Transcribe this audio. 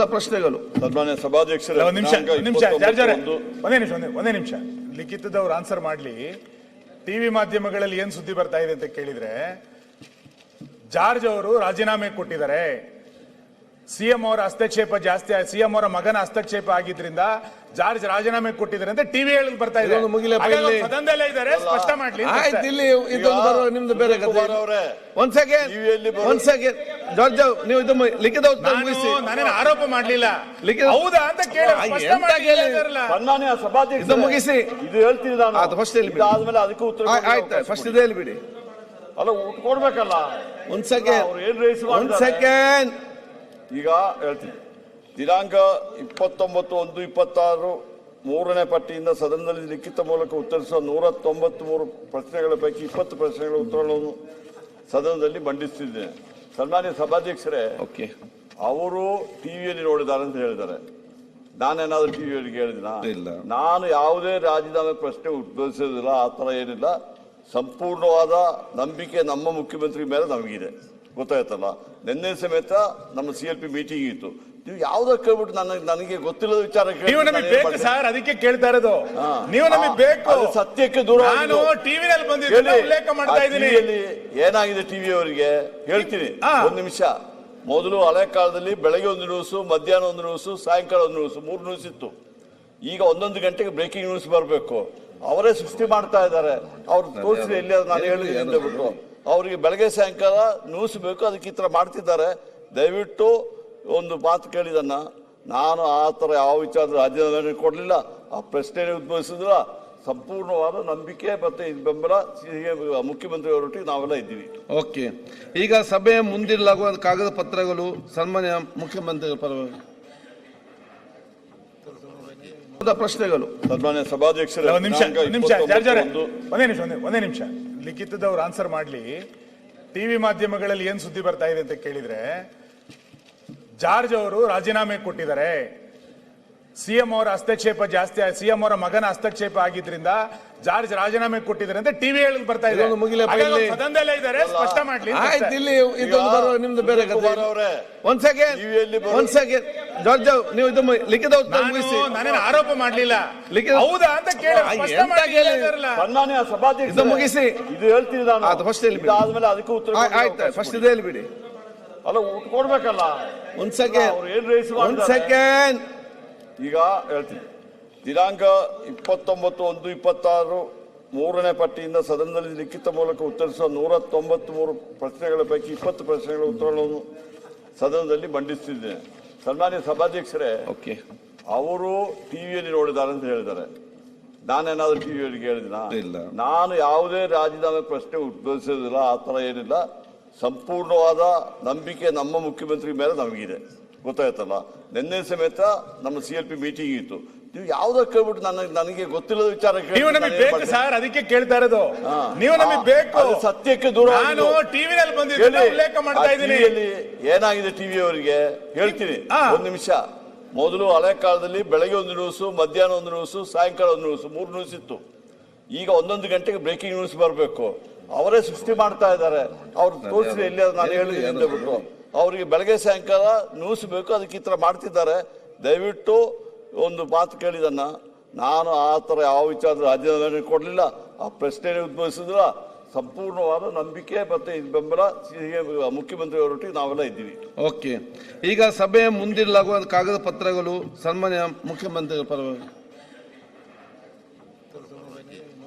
ಪ್ರಶ್ನೆಗಳು ಸನ್ಮಾನ್ಯ ಸಭಾಧ್ಯಕ್ಷರೇ, ಒಂದೇ ನಿಮಿಷ ಲಿಖಿತದವ್ರು ಆನ್ಸರ್ ಮಾಡ್ಲಿ. ಟಿವಿ ಮಾಧ್ಯಮಗಳಲ್ಲಿ ಏನ್ ಸುದ್ದಿ ಬರ್ತಾ ಇದೆ ಅಂತ ಕೇಳಿದ್ರೆ, ಜಾರ್ಜ್ ಅವರು ರಾಜೀನಾಮೆ ಕೊಟ್ಟಿದ್ದಾರೆ. ಸಿಎಂ ಅವರ ಹಸ್ತಕ್ಷೇಪ ಜಾಸ್ತಿ, ಸಿಎಂ ಅವರ ಮಗನ ಹಸ್ತಕ್ಷೇಪ ಆಗಿದ್ರಿಂದ ಜಾರ್ಜ್ ರಾಜೀನಾಮೆ ಕೊಟ್ಟಿದ್ದಾರೆ ಅಂತ ಟಿವಿ ಹೇಳಿ ಬರ್ತಾ ಇದೆ. ಸದನದಲ್ಲೇ ಇದ್ದಾರೆ, ಸ್ಪಷ್ಟ ಮಾಡ್ಲಿ. ನಿಮ್ದು ಬೇರೆ ಒಂದ್ ಸೆಕೆಂಡ್ ಜಾರ್ಜ್, ನೀವು ಇದು ಲಿಖಿತ ನಾನೇನು ಆರೋಪ ಮಾಡ್ಲಿಲ್ಲ, ಹೌದಾ ಅಂತ ಕೇಳಿ ಸನ್ಮಾನ್ಯ ಸಭಾಧ್ಯಕ್ಷ ಇದು ಮುಗಿಸಿ. ಇದು ಹೇಳ್ತೀನಿ ನಾನು, ಫಸ್ಟ್ ಆದ್ಮೇಲೆ ಅದಕ್ಕೂ ಉತ್ತರ. ಆಯ್ತು, ಫಸ್ಟ್ ಇದು ಹೇಳ್ಬಿಡಿ. ಅಲ್ಲ, ಕೊಡ್ಬೇಕಲ್ಲ. ಒಂದ್ ಸೆಕೆಂಡ್ ಈಗ ಹೇಳ್ತೀನಿ. ದಿನಾಂಕ 29/1/26 ಮೂರನೇ ಪಟ್ಟಿಯಿಂದ ಸದನದಲ್ಲಿ ಲಿಖಿತ ಮೂಲಕ ಉತ್ತರಿಸುವ 193 ಪ್ರಶ್ನೆಗಳ ಪೈಕಿ 20 ಪ್ರಶ್ನೆಗಳ ಉತ್ತರಗಳನ್ನು ಸದನದಲ್ಲಿ ಮಂಡಿಸುತ್ತಿದ್ದೇನೆ. ಸನ್ಮಾನ್ಯ ಸಭಾಧ್ಯಕ್ಷರೇ, ಅವರು ಟಿವಿಯಲ್ಲಿ ನೋಡಿದ್ದಾರೆ ಅಂತ ಹೇಳಿದ್ದಾರೆ. ನಾನೇನಾದ್ರೂ ಟಿವಿಯಲ್ಲಿ ಹೇಳಿದಿನ? ನಾನು ಯಾವುದೇ ರಾಜೀನಾಮೆ ಪ್ರಶ್ನೆ ಉದ್ಭವಿಸೋದಿಲ್ಲ, ಆ ತರ ಏನಿಲ್ಲ. ಸಂಪೂರ್ಣವಾದ ನಂಬಿಕೆ ನಮ್ಮ ಮುಖ್ಯಮಂತ್ರಿ ಮೇಲೆ ನಮಗಿದೆ, ಗೊತ್ತಾಯ್ತಲ್ಲ. ನಿನ್ನೆ ಸಮೇತ ನಮ್ಮ CLP ಮೀಟಿಂಗ್ ಇತ್ತು. ನೀವು ಯಾವ್ದಕ್ಕೆ ಕೇಳ್ಬಿಟ್ಟು ನನಗೆ ಗೊತ್ತಿಲ್ಲದ ವಿಚಾರ ಸರ್, ಅದಕ್ಕೆ ಕೇಳ್ತಾ ಇರೋದು. ನೀವು ನಮಗೆ ಬೇಕು, ಸತ್ಯಕ್ಕೆ ದೂರ. ನಾನು ಟಿವಿಯಲ್ಲಿ ಬಂದಿದ್ದೀನಿ, ಉಲ್ಲೇಖ ಮಾಡ್ತಾ ಇದ್ದೀನಿ. ಏನಾಗಿದೆ ಟಿವಿ ಅವರಿಗೆ ಹೇಳ್ತೀನಿ, ಒಂದ್ ನಿಮಿಷ. ಮೊದಲು ಹಳೆ ಕಾಲದಲ್ಲಿ ಬೆಳಗ್ಗೆ ಒಂದು ನ್ಯೂಸ್, ಮಧ್ಯಾಹ್ನ ಒಂದು ನ್ಯೂಸ್, ಸಾಯಂಕಾಲ ಒಂದು ನ್ಯೂಸ್, 3 ನ್ಯೂಸ್ ಇತ್ತು. ಈಗ 1 ಗಂಟೆಗೆ ಬ್ರೇಕಿಂಗ್ ನ್ಯೂಸ್ ಬರಬೇಕು. ಅವರೇ ಸೃಷ್ಟಿ ಮಾಡ್ತಾ ಇದ್ದಾರೆ. ಅವ್ರು ತೋರಿಸಿ ಎಲ್ಲಿ ನಾನು ಹೇಳಿದ್ದೀನಿ ಬಿಟ್ಟು ಅವರಿಗೆ ಬೆಳಗ್ಗೆ ಸಾಯಂಕಾಲ ನ್ಯೂಸ್ ಬೇಕು, ಅದಕ್ಕೆ ಈ ಥರ ಮಾಡ್ತಿದ್ದಾರೆ. ದಯವಿಟ್ಟು ಒಂದು ಮಾತು ಕೇಳಿದನ್ನ, ನಾನು ಆ ಥರ ಯಾವ ವಿಚಾರದ ರಾಜೀನಾಮೆ ಕೊಡಲಿಲ್ಲ, ಆ ಪ್ರಶ್ನೆನೇ ಉದ್ಭವಿಸಿದ್ರ. ಸಂಪೂರ್ಣವಾದ ನಂಬಿಕೆ ಮತ್ತೆ ಬೆಂಬಲ ಮುಖ್ಯಮಂತ್ರಿ ಅವರೊಟ್ಟಿಗೆ ನಾವೆಲ್ಲ ಇದ್ದೀವಿ. ಓಕೆ, ಈಗ ಸಭೆ ಮುಂದಿಡಲಾಗುವ ಕಾಗದ ಪತ್ರಗಳು ಸನ್ಮಾನ್ಯ ಮುಖ್ಯಮಂತ್ರಿಗಳ ಪರವಾಗಿ ಪ್ರಶ್ನೆಗಳು. ಸನ್ಮಾನ್ಯ ಸಭಾಧ್ಯಕ್ಷರೇ, ಒಂದೇ ನಿಮಿಷ ಲಿಖಿತದವ್ರು ಆನ್ಸರ್ ಮಾಡ್ಲಿ. ಟಿವಿ ಮಾಧ್ಯಮಗಳಲ್ಲಿ ಏನ್ ಸುದ್ದಿ ಬರ್ತಾ ಇದೆ ಅಂತ ಕೇಳಿದ್ರೆ, ಜಾರ್ಜ್ ಅವರು ರಾಜೀನಾಮೆ ಕೊಟ್ಟಿದ್ದಾರೆ. ಸಿಎಂ ಅವರ ಹಸ್ತಕ್ಷೇಪ ಜಾಸ್ತಿ, ಸಿಎಂ ಅವರ ಮಗನ ಹಸ್ತಕ್ಷೇಪ ಆಗಿದ್ರಿಂದ ಜಾರ್ಜ್ ರಾಜೀನಾಮೆ ಕೊಟ್ಟಿದ್ದಾರೆ ಅಂತ ಟಿವಿ ಹೇಳಿ ಬರ್ತಾ ಇದೆ. ಸದನದಲ್ಲೇ ಇದ್ದಾರೆ, ಸ್ಪಷ್ಟ ಮಾಡ್ಲಿ. ನಿಮ್ದು ಬೇರೆ ಒಂದ್ ಸೆಕೆಂಡ್ ಜಾರ್ಜ್, ನೀವು ಇದು ಲಿಖಿತ ನಾನೇನು ಆರೋಪ ಮಾಡ್ಲಿಲ್ಲ, ಹೌದಾ ಅಂತ ಕೇಳಿ ಸನ್ಮಾನ್ಯ ಸಭಾಧ್ಯಕ್ಷ ಇದು ಮುಗಿಸಿ. ಇದು ಹೇಳ್ತೀನಿ ನಾನು, ಫಸ್ಟ್ ಆದ್ಮೇಲೆ ಅದಕ್ಕೂ ಉತ್ತರ. ಆಯ್ತು, ಫಸ್ಟ್ ಇದು ಹೇಳ್ಬಿಡಿ. ಅಲ್ಲ, ಕೊಡ್ಬೇಕಲ್ಲ. ಒಂದ್ ಸೆಕೆಂಡ್ ಈಗ ಹೇಳ್ತೀನಿ. ದಿನಾಂಕ 29/1/26 ಮೂರನೇ ಪಟ್ಟಿಯಿಂದ ಸದನದಲ್ಲಿ ಲಿಖಿತ ಮೂಲಕ ಉತ್ತರಿಸುವ 193 ಪ್ರಶ್ನೆಗಳ ಪೈಕಿ 20 ಪ್ರಶ್ನೆಗಳ ಉತ್ತರಗಳನ್ನು ಸದನದಲ್ಲಿ ಮಂಡಿಸುತ್ತಿದ್ದೇನೆ. ಸನ್ಮಾನ್ಯ ಸಭಾಧ್ಯಕ್ಷರೇ, ಅವರು ಟಿವಿಯಲ್ಲಿ ನೋಡಿದ್ದಾರೆ ಅಂತ ಹೇಳಿದ್ದಾರೆ. ನಾನೇನಾದ್ರೂ ಟಿವಿಯಲ್ಲಿ ಹೇಳಿದಿನ? ನಾನು ಯಾವುದೇ ರಾಜೀನಾಮೆ ಪ್ರಶ್ನೆ ಉದ್ಭವಿಸೋದಿಲ್ಲ, ಆ ತರ ಏನಿಲ್ಲ. ಸಂಪೂರ್ಣವಾದ ನಂಬಿಕೆ ನಮ್ಮ ಮುಖ್ಯಮಂತ್ರಿ ಮೇಲೆ ನಮಗಿದೆ, ಗೊತ್ತಾಯ್ತಲ್ಲ. ನಿನ್ನೆ ಸಮೇತ ನಮ್ಮ CLP ಮೀಟಿಂಗ್ ಇತ್ತು. ನೀವು ಯಾವ್ದಕ್ಕೆ ಕೇಳ್ಬಿಟ್ಟು ನನಗೆ ಗೊತ್ತಿಲ್ಲದ ವಿಚಾರ ಸರ್, ಅದಕ್ಕೆ ಕೇಳ್ತಾ ಇರೋದು. ನೀವು ನಮಗೆ ಬೇಕು, ಸತ್ಯಕ್ಕೆ ದೂರ. ನಾನು ಟಿವಿಯಲ್ಲಿ ಬಂದಿದ್ದೀನಿ, ಉಲ್ಲೇಖ ಮಾಡ್ತಾ ಇದ್ದೀನಿ. ಏನಾಗಿದೆ ಟಿವಿ ಅವರಿಗೆ ಹೇಳ್ತೀನಿ, ಒಂದ್ ನಿಮಿಷ. ಮೊದಲು ಹಳೆ ಕಾಲದಲ್ಲಿ ಬೆಳಗ್ಗೆ ಒಂದು ನ್ಯೂಸ್, ಮಧ್ಯಾಹ್ನ ಒಂದು ನ್ಯೂಸ್, ಸಾಯಂಕಾಲ ಒಂದು ನ್ಯೂಸ್, 3 ನ್ಯೂಸ್ ಇತ್ತು. ಈಗ 1 ಗಂಟೆಗೆ ಬ್ರೇಕಿಂಗ್ ನ್ಯೂಸ್ ಬರಬೇಕು. ಅವರೇ ಸೃಷ್ಟಿ ಮಾಡ್ತಾ ಇದ್ದಾರೆ. ಅವ್ರು ತೋರಿಸಿ ಎಲ್ಲಿ ನಾನು ಹೇಳಿದ್ದೀನಿ ಬಿಟ್ಟು ಅವರಿಗೆ ಬೆಳಗ್ಗೆ ಸಾಯಂಕಾಲ ನ್ಯೂಸ್ ಬೇಕು, ಅದಕ್ಕೆ ಈ ಥರ ಮಾಡ್ತಿದ್ದಾರೆ. ದಯವಿಟ್ಟು ಒಂದು ಮಾತು ಕೇಳಿದನ್ನ, ನಾನು ಆ ಥರ ಯಾವ ವಿಚಾರದ ರಾಜೀನಾಮೆ ಕೊಡಲಿಲ್ಲ, ಆ ಪ್ರಶ್ನೆನೇ ಉದ್ಭವಿಸಿದ್ರ. ಸಂಪೂರ್ಣವಾದ ನಂಬಿಕೆ ಮತ್ತೆ ಬೆಂಬಲ ಮುಖ್ಯಮಂತ್ರಿ ಅವರೊಟ್ಟಿಗೆ ನಾವೆಲ್ಲ ಇದ್ದೀವಿ. ಓಕೆ, ಈಗ ಸಭೆ ಮುಂದಿಡಲಾಗುವ ಕಾಗದ ಪತ್ರಗಳು ಸನ್ಮಾನ್ಯ ಮುಖ್ಯಮಂತ್ರಿಗಳ ಪರವಾಗಿ